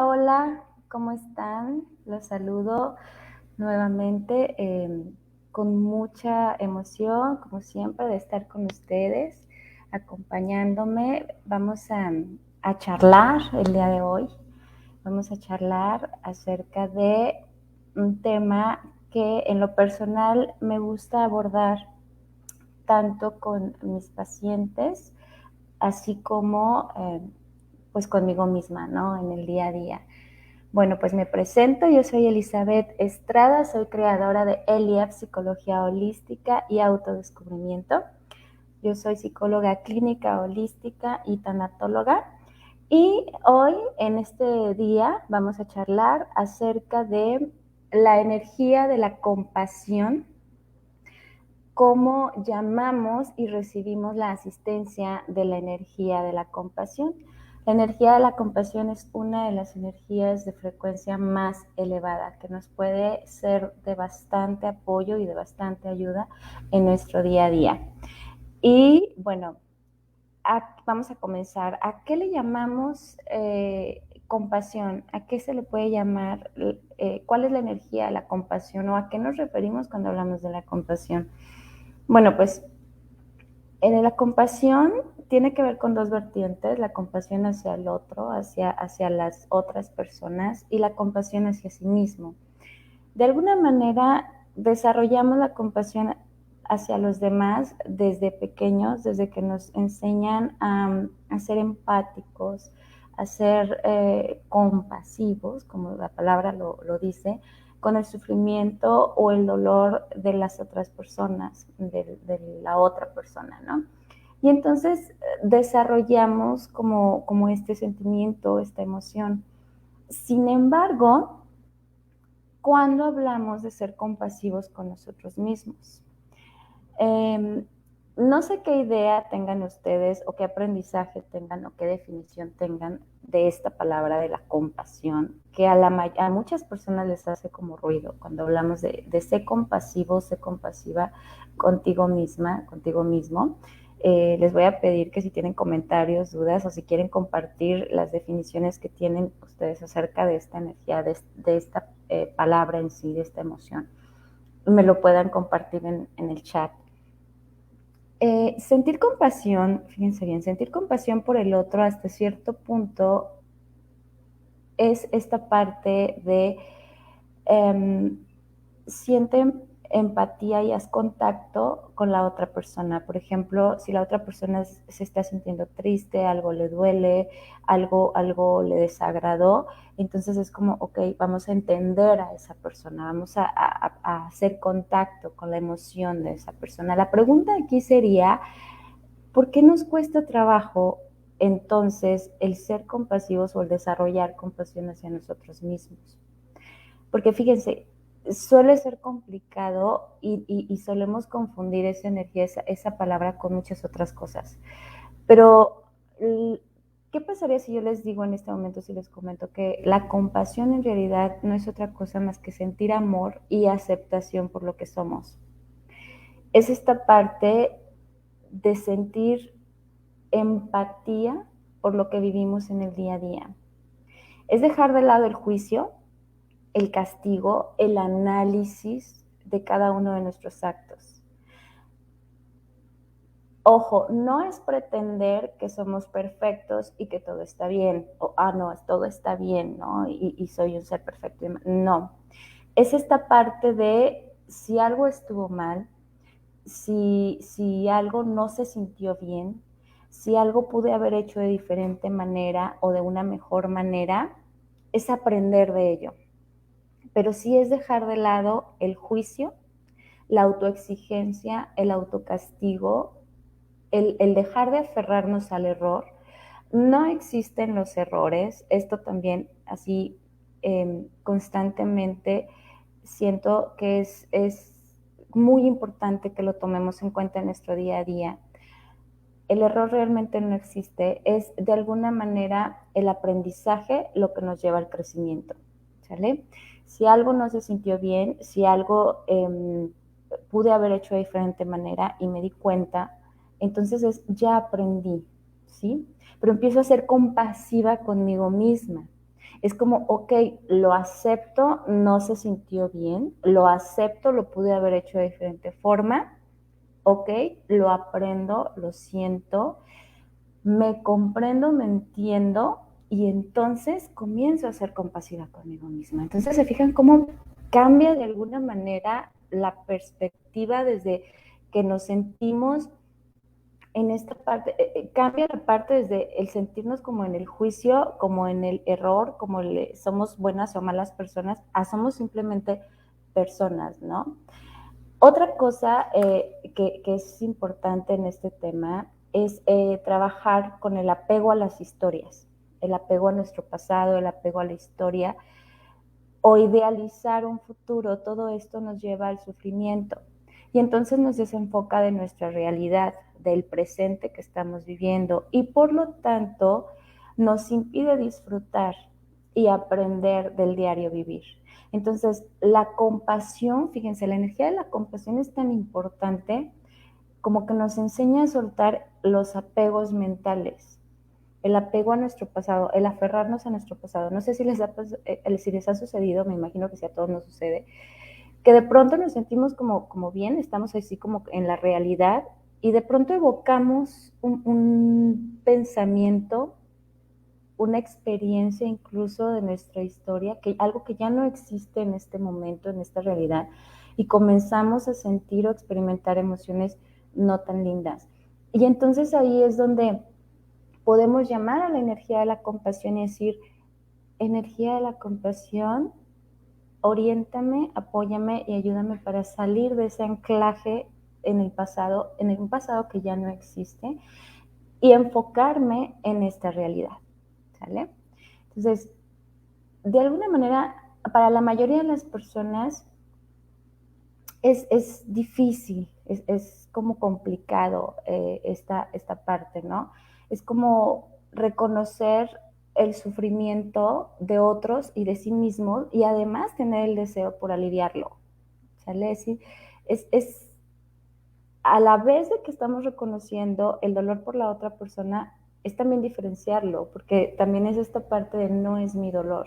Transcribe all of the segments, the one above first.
Hola, ¿cómo están? Los saludo nuevamente con mucha emoción, como siempre, de estar con ustedes, acompañándome. Vamos a charlar el día de hoy. Vamos a charlar acerca de un tema que en lo personal me gusta abordar tanto con mis pacientes, así como pues conmigo misma, ¿no? En el día a día. Bueno, pues me presento, yo soy Elizabeth Estrada, soy creadora de ELIAF, Psicología Holística y Autodescubrimiento. Yo soy psicóloga clínica holística y tanatóloga y hoy en este día vamos a charlar acerca de la energía de la compasión, cómo llamamos y recibimos la asistencia de la energía de la compasión. La energía de la compasión es una de las energías de frecuencia más elevada, que nos puede ser de bastante apoyo y de bastante ayuda en nuestro día a día. Y bueno, vamos a comenzar. ¿A qué le llamamos compasión? ¿A qué se le puede llamar? ¿Cuál es la energía de la compasión? ¿O a qué nos referimos cuando hablamos de la compasión? Bueno, pues la compasión tiene que ver con dos vertientes, la compasión hacia el otro, hacia las otras personas y la compasión hacia sí mismo. De alguna manera desarrollamos la compasión hacia los demás desde pequeños, desde que nos enseñan a ser empáticos, a ser compasivos, como la palabra lo dice, con el sufrimiento o el dolor de las otras personas, de la otra persona, ¿no? Y entonces desarrollamos como este sentimiento, esta emoción. Sin embargo, cuando hablamos de ser compasivos con nosotros mismos. No sé qué idea tengan ustedes o qué aprendizaje tengan o qué definición tengan de esta palabra de la compasión, que a muchas personas les hace como ruido cuando hablamos de ser compasivo, ser compasiva contigo misma, contigo mismo. Les voy a pedir que si tienen comentarios, dudas o si quieren compartir las definiciones que tienen ustedes acerca de esta energía, de esta palabra en sí, de esta emoción, me lo puedan compartir en el chat. Sentir compasión, fíjense bien, sentir compasión por el otro hasta cierto punto es esta parte de siente empatía y haz contacto con la otra persona. Por ejemplo, si la otra persona se está sintiendo triste, algo le duele, algo le desagradó, entonces es como, ok, vamos a entender a esa persona, vamos a hacer contacto con la emoción de esa persona. La pregunta aquí sería, ¿por qué nos cuesta trabajo entonces el ser compasivos o el desarrollar compasión hacia nosotros mismos? Porque fíjense, suele ser complicado y solemos confundir esa energía, esa palabra con muchas otras cosas. Pero, ¿qué pasaría si yo les digo en este momento, si les comento que la compasión en realidad no es otra cosa más que sentir amor y aceptación por lo que somos? Es esta parte de sentir empatía por lo que vivimos en el día a día. Es dejar de lado el juicio, el castigo, el análisis de cada uno de nuestros actos. Ojo, no es pretender que somos perfectos y que todo está bien, o no, todo está bien, ¿no? Y soy un ser perfecto. No, es esta parte de si algo estuvo mal, si algo no se sintió bien, si algo pude haber hecho de diferente manera o de una mejor manera, es aprender de ello. Pero sí es dejar de lado el juicio, la autoexigencia, el autocastigo, el dejar de aferrarnos al error. No existen los errores, esto también así constantemente siento que es muy importante que lo tomemos en cuenta en nuestro día a día. El error realmente no existe, es de alguna manera el aprendizaje lo que nos lleva al crecimiento, ¿sale? Si algo no se sintió bien, si algo pude haber hecho de diferente manera y me di cuenta, entonces ya aprendí, ¿sí? Pero empiezo a ser compasiva conmigo misma. Es como, ok, lo acepto, no se sintió bien, lo acepto, lo pude haber hecho de diferente forma, ok, lo aprendo, lo siento, me comprendo, me entiendo y entonces comienzo a ser compasiva conmigo misma. Entonces se fijan cómo cambia de alguna manera la perspectiva desde que nos sentimos en esta parte, cambia la parte desde el sentirnos como en el juicio, como en el error, como somos buenas o malas personas, a somos simplemente personas, ¿no? Otra cosa que es importante en este tema es trabajar con el apego a las historias, el apego a nuestro pasado, el apego a la historia o idealizar un futuro. Todo esto nos lleva al sufrimiento y entonces nos desenfoca de nuestra realidad, del presente que estamos viviendo y por lo tanto nos impide disfrutar y aprender del diario vivir. Entonces, la compasión, fíjense, la energía de la compasión es tan importante como que nos enseña a soltar los apegos mentales, el apego a nuestro pasado, el aferrarnos a nuestro pasado. No sé si les ha sucedido, me imagino que si a todos nos sucede, que de pronto nos sentimos como bien, estamos así como en la realidad y de pronto evocamos un pensamiento, una experiencia incluso de nuestra historia, que algo que ya no existe en este momento, en esta realidad, y comenzamos a sentir o experimentar emociones no tan lindas. Y entonces ahí es donde podemos llamar a la energía de la compasión y decir, energía de la compasión, oriéntame, apóyame y ayúdame para salir de ese anclaje en un pasado que ya no existe y enfocarme en esta realidad, ¿sale? Entonces, de alguna manera, para la mayoría de las personas es difícil, es como complicado esta parte, ¿no? Es como reconocer el sufrimiento de otros y de sí mismos y además tener el deseo por aliviarlo, ¿sale? Es a la vez de que estamos reconociendo el dolor por la otra persona, es también diferenciarlo, porque también es esta parte de no es mi dolor.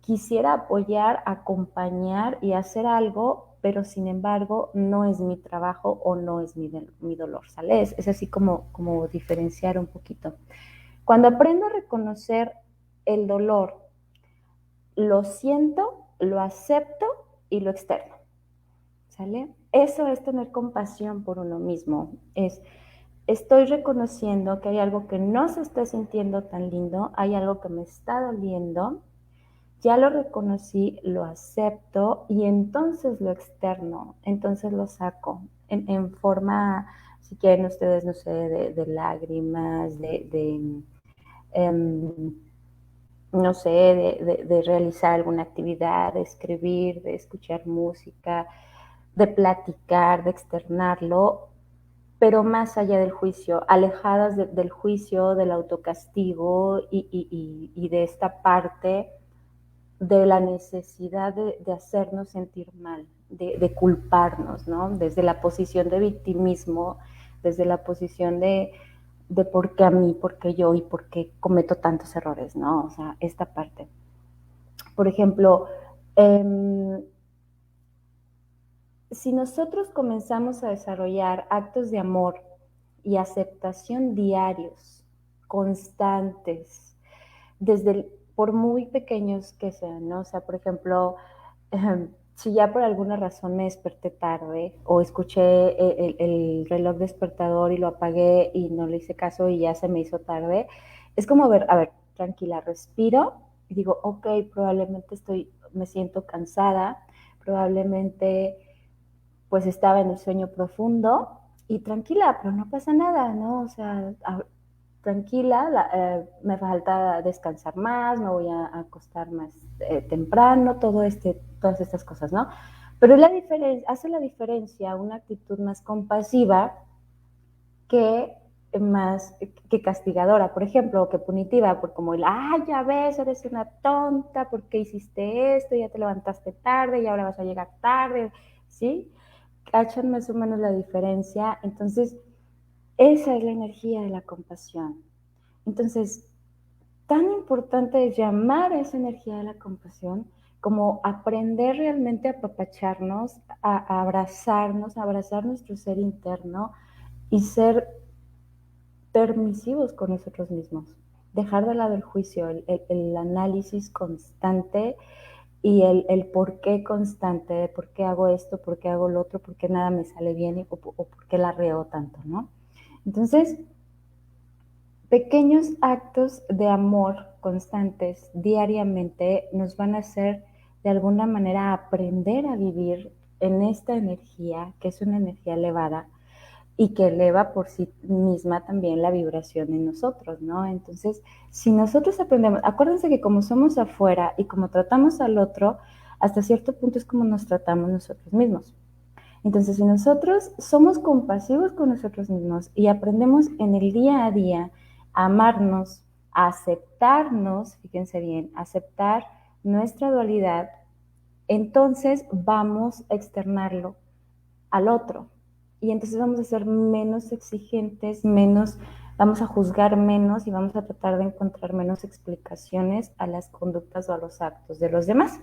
Quisiera apoyar, acompañar y hacer algo, pero sin embargo no es mi trabajo o no es mi dolor, ¿sale? Es así como diferenciar un poquito. Cuando aprendo a reconocer el dolor, lo siento, lo acepto y lo externo, ¿sale? Eso es tener compasión por uno mismo, estoy reconociendo que hay algo que no se está sintiendo tan lindo, hay algo que me está doliendo, ya lo reconocí, lo acepto y entonces lo externo, entonces lo saco en forma, si quieren ustedes, no sé, de lágrimas, um, no sé, de realizar alguna actividad, de escribir, de escuchar música, de platicar, de externarlo, pero más allá del juicio, alejadas del juicio, del autocastigo y de esta parte de la necesidad de hacernos sentir mal, de culparnos, ¿no? Desde la posición de victimismo, desde la posición de por qué a mí, por qué yo y por qué cometo tantos errores, ¿no? O sea, esta parte. Por ejemplo, si nosotros comenzamos a desarrollar actos de amor y aceptación diarios, constantes, por muy pequeños que sean, ¿no? O sea, por ejemplo, si ya por alguna razón me desperté tarde o escuché el reloj despertador y lo apagué y no le hice caso y ya se me hizo tarde, es como a ver, tranquila, respiro y digo, ok, probablemente me siento cansada, probablemente pues estaba en el sueño profundo y tranquila, pero no pasa nada, ¿no? O sea, tranquila, me falta descansar más, me voy a acostar más temprano, todas estas cosas, ¿no? Pero hace la diferencia una actitud más compasiva que más que castigadora, por ejemplo, o que punitiva, por como ya ves, eres una tonta, ¿por qué hiciste esto? Ya te levantaste tarde y ahora vas a llegar tarde, ¿sí? Cachan más o menos la diferencia. Entonces, esa es la energía de la compasión. Entonces, tan importante es llamar a esa energía de la compasión como aprender realmente a apapacharnos, a abrazarnos, a abrazar nuestro ser interno y ser permisivos con nosotros mismos. Dejar de lado el juicio, el análisis constante y el por qué constante, de por qué hago esto, por qué hago lo otro, por qué nada me sale bien o por qué la riego tanto, ¿no? Entonces, pequeños actos de amor constantes diariamente nos van a hacer de alguna manera aprender a vivir en esta energía, que es una energía elevada, y que eleva por sí misma también la vibración en nosotros, ¿no? Entonces, si nosotros aprendemos, acuérdense que como somos afuera y como tratamos al otro, hasta cierto punto es como nos tratamos nosotros mismos. Entonces, si nosotros somos compasivos con nosotros mismos y aprendemos en el día a día a amarnos, a aceptarnos, fíjense bien, aceptar nuestra dualidad, entonces vamos a externarlo al otro. Y entonces vamos a ser menos exigentes, vamos a juzgar menos y vamos a tratar de encontrar menos explicaciones a las conductas o a los actos de los demás.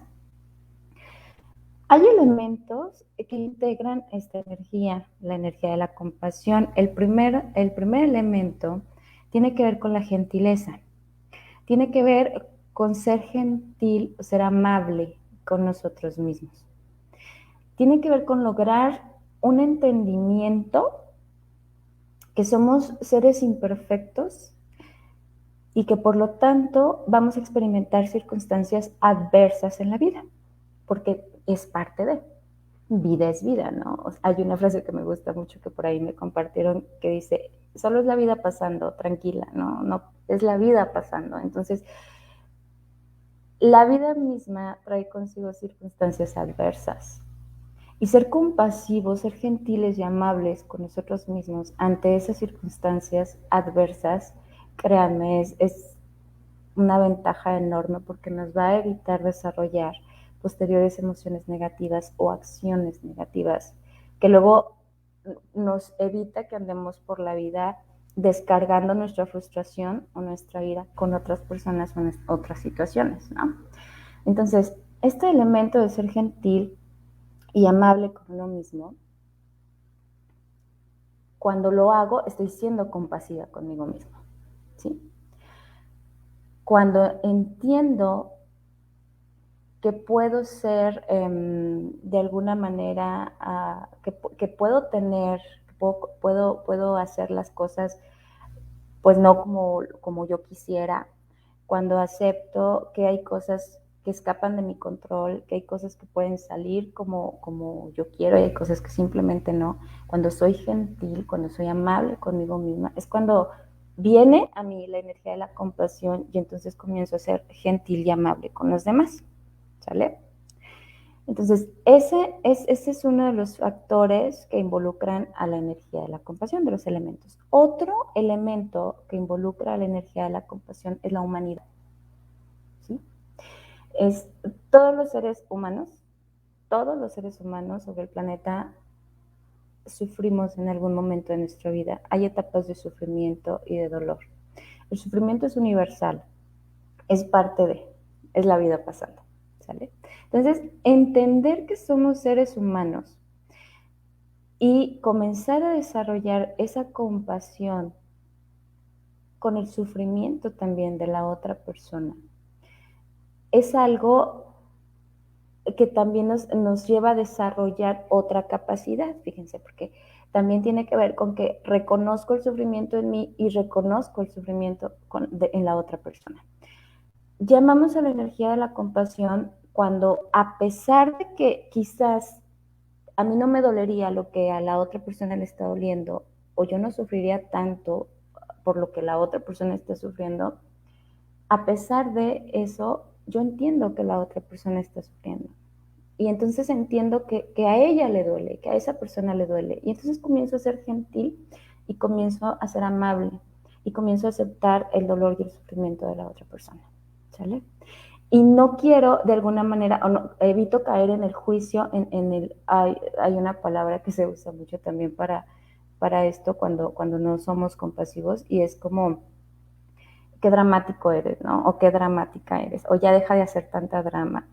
Hay elementos que integran esta energía, la energía de la compasión. El primer elemento tiene que ver con la gentileza, tiene que ver con ser gentil, ser amable con nosotros mismos. Tiene que ver con lograr un entendimiento que somos seres imperfectos y que por lo tanto vamos a experimentar circunstancias adversas en la vida, porque es parte de vida es vida, ¿no? O sea, hay una frase que me gusta mucho que por ahí me compartieron que dice, solo es la vida pasando, tranquila, no, es la vida pasando. Entonces, la vida misma trae consigo circunstancias adversas. Y ser compasivos, ser gentiles y amables con nosotros mismos ante esas circunstancias adversas, créanme, es una ventaja enorme porque nos va a evitar desarrollar posteriores emociones negativas o acciones negativas, que luego nos evita que andemos por la vida descargando nuestra frustración o nuestra ira con otras personas o en otras situaciones, ¿no? Entonces, este elemento de ser gentil y amable con uno mismo, cuando lo hago, estoy siendo compasiva conmigo mismo, ¿sí? Cuando entiendo que puedo ser de alguna manera, que puedo tener, puedo hacer las cosas pues no como yo quisiera, cuando acepto que hay cosas que escapan de mi control, que hay cosas que pueden salir como yo quiero y hay cosas que simplemente no. Cuando soy gentil, cuando soy amable conmigo misma, es cuando viene a mí la energía de la compasión y entonces comienzo a ser gentil y amable con los demás, ¿sale? Entonces, ese es uno de los factores que involucran a la energía de la compasión, de los elementos. Otro elemento que involucra a la energía de la compasión es la humanidad, ¿sí? Es todos los seres humanos sobre el planeta sufrimos en algún momento de nuestra vida. Hay etapas de sufrimiento y de dolor. El sufrimiento es universal, es parte de, es la vida pasando, ¿sale? Entonces, entender que somos seres humanos y comenzar a desarrollar esa compasión con el sufrimiento también de la otra persona es algo que también nos lleva a desarrollar otra capacidad, fíjense, porque también tiene que ver con que reconozco el sufrimiento en mí y reconozco el sufrimiento en la otra persona. Llamamos a la energía de la compasión cuando, a pesar de que quizás a mí no me dolería lo que a la otra persona le está doliendo, o yo no sufriría tanto por lo que la otra persona está sufriendo, a pesar de eso, yo entiendo que la otra persona está sufriendo. Y entonces entiendo que a ella le duele, que a esa persona le duele. Y entonces comienzo a ser gentil y comienzo a ser amable y comienzo a aceptar el dolor y el sufrimiento de la otra persona, ¿sale? Y no quiero de alguna manera, o no, evito caer en el juicio, hay una palabra que se usa mucho también para esto cuando no somos compasivos y es como qué dramático eres, ¿no? O qué dramática eres, o ya deja de hacer tanto drama.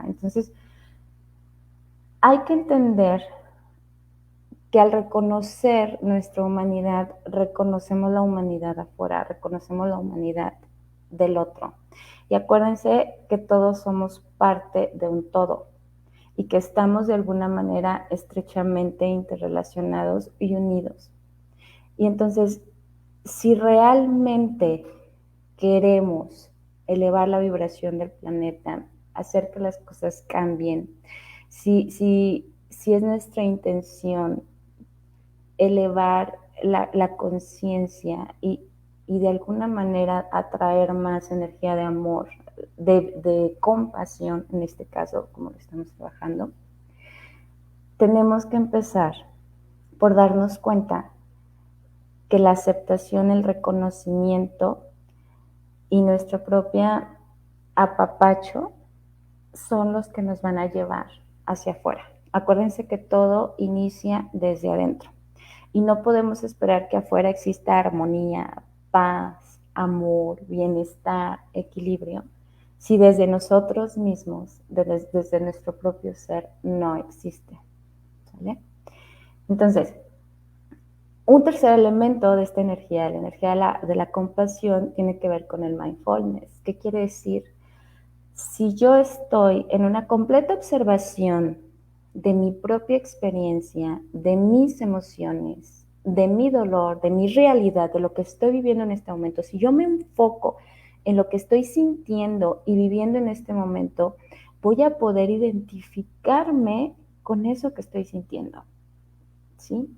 Entonces, hay que entender que al reconocer nuestra humanidad, reconocemos la humanidad afuera, reconocemos la humanidad del otro. Y acuérdense que todos somos parte de un todo y que estamos de alguna manera estrechamente interrelacionados y unidos. Y entonces, si realmente queremos elevar la vibración del planeta, hacer que las cosas cambien, si es nuestra intención elevar la conciencia y de alguna manera atraer más energía de amor, de compasión, en este caso, como lo estamos trabajando, tenemos que empezar por darnos cuenta que la aceptación, el reconocimiento y nuestro propio apapacho son los que nos van a llevar hacia afuera. Acuérdense que todo inicia desde adentro y no podemos esperar que afuera exista armonía, paz, amor, bienestar, equilibrio, si desde nosotros mismos, desde nuestro propio ser, no existe. ¿Vale? Entonces, un tercer elemento de esta energía, la energía de la compasión, tiene que ver con el mindfulness. ¿Qué quiere decir? Si yo estoy en una completa observación de mi propia experiencia, de mis emociones, de mi dolor, de mi realidad, de lo que estoy viviendo en este momento, si yo me enfoco en lo que estoy sintiendo y viviendo en este momento, voy a poder identificarme con eso que estoy sintiendo, ¿sí?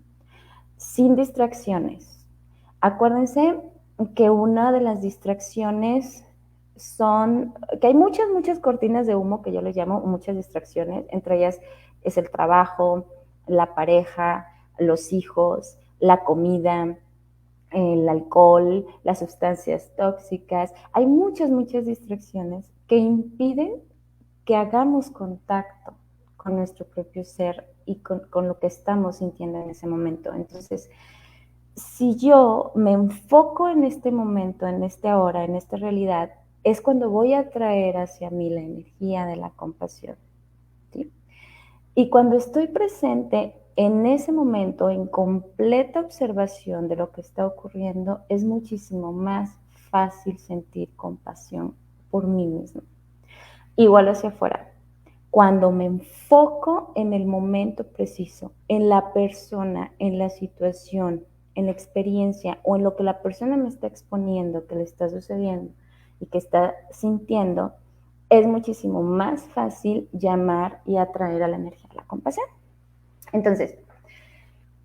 Sin distracciones. Acuérdense que una de las distracciones son, que hay muchas cortinas de humo que yo les llamo muchas distracciones, entre ellas es el trabajo, la pareja, los hijos, la comida, el alcohol, las sustancias tóxicas. Hay muchas distracciones que impiden que hagamos contacto con nuestro propio ser y con lo que estamos sintiendo en ese momento. Entonces, si yo me enfoco en este momento, en este ahora, en esta realidad, es cuando voy a traer hacia mí la energía de la compasión. ¿Sí? Y cuando estoy presente en ese momento, en completa observación de lo que está ocurriendo, es muchísimo más fácil sentir compasión por mí mismo. Igual hacia afuera. Cuando me enfoco en el momento preciso, en la persona, en la situación, en la experiencia o en lo que la persona me está exponiendo, que le está sucediendo y que está sintiendo, es muchísimo más fácil llamar y atraer a la energía de la compasión. Entonces,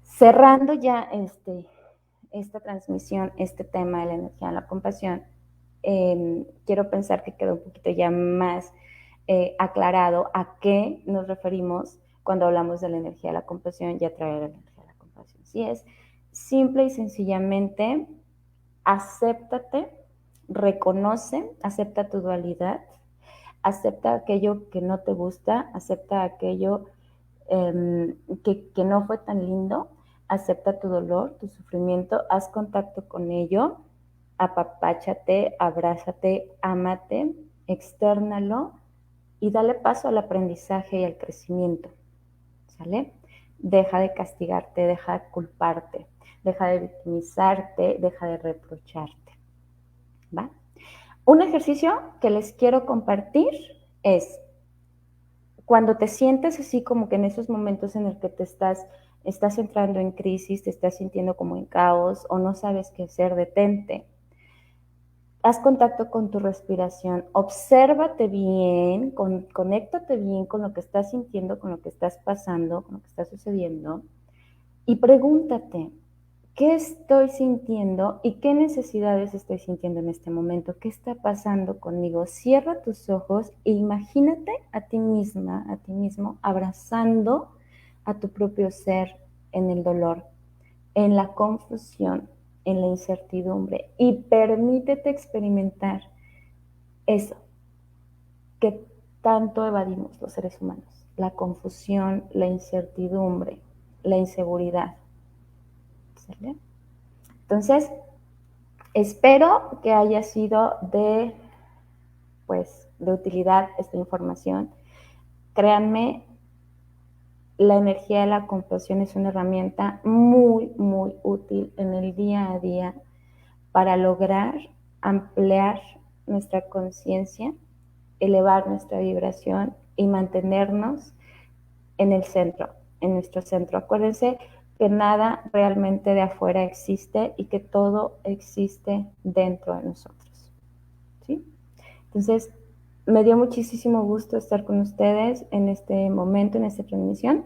cerrando ya esta transmisión, este tema de la energía de la compasión, quiero pensar que quedó un poquito ya más aclarado a qué nos referimos cuando hablamos de la energía de la compasión y atraer la energía de la compasión. Si es simple y sencillamente, acéptate, reconoce, acepta tu dualidad, acepta aquello que no te gusta, acepta aquello que no fue tan lindo, acepta tu dolor, tu sufrimiento, haz contacto con ello, apapáchate, abrázate, ámate, externalo y dale paso al aprendizaje y al crecimiento, ¿sale? Deja de castigarte, deja de culparte, deja de victimizarte, deja de reprocharte, ¿va? Un ejercicio que les quiero compartir es cuando te sientes así como que en esos momentos en el que estás entrando en crisis, te estás sintiendo como en caos o no sabes qué hacer, detente. Haz contacto con tu respiración, obsérvate bien, conéctate bien con lo que estás sintiendo, con lo que estás pasando, con lo que está sucediendo y pregúntate, ¿qué estoy sintiendo y qué necesidades estoy sintiendo en este momento? ¿Qué está pasando conmigo? Cierra tus ojos e imagínate a ti misma, a ti mismo, abrazando a tu propio ser en el dolor, en la confusión, en la incertidumbre y permítete experimentar eso que tanto evadimos los seres humanos, la confusión, la incertidumbre, la inseguridad. ¿Sale? Entonces, Espero que haya sido de utilidad esta información. Créanme, la energía de la compasión es una herramienta muy, muy útil en el día a día para lograr ampliar nuestra conciencia, elevar nuestra vibración y mantenernos en el centro, en nuestro centro. Acuérdense que nada realmente de afuera existe y que todo existe dentro de nosotros, ¿sí? Entonces, me dio muchísimo gusto estar con ustedes en este momento, en esta transmisión.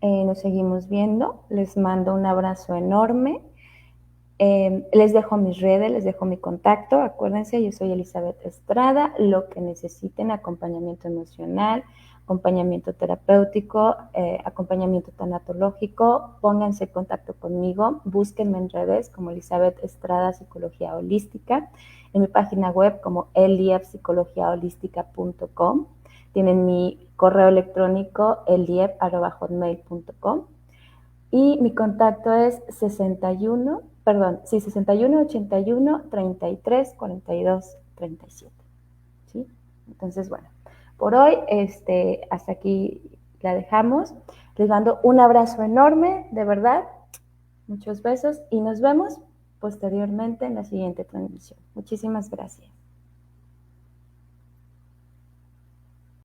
Nos seguimos viendo. Les mando un abrazo enorme. Les dejo mis redes, les dejo mi contacto. Acuérdense, yo soy Elizabeth Estrada. Lo que necesiten, acompañamiento emocional, acompañamiento terapéutico, acompañamiento tanatológico, pónganse en contacto conmigo. Búsquenme en redes como Elizabeth Estrada Psicología Holística. En mi página web como eliepsicologiaholística.com. Tienen mi correo electrónico eliep@hotmail.com. Y mi contacto es 61 81 33 42 37. ¿Sí? Entonces, bueno, por hoy hasta aquí la dejamos. Les mando un abrazo enorme, de verdad, muchos besos y nos vemos posteriormente en la siguiente transmisión. Muchísimas gracias.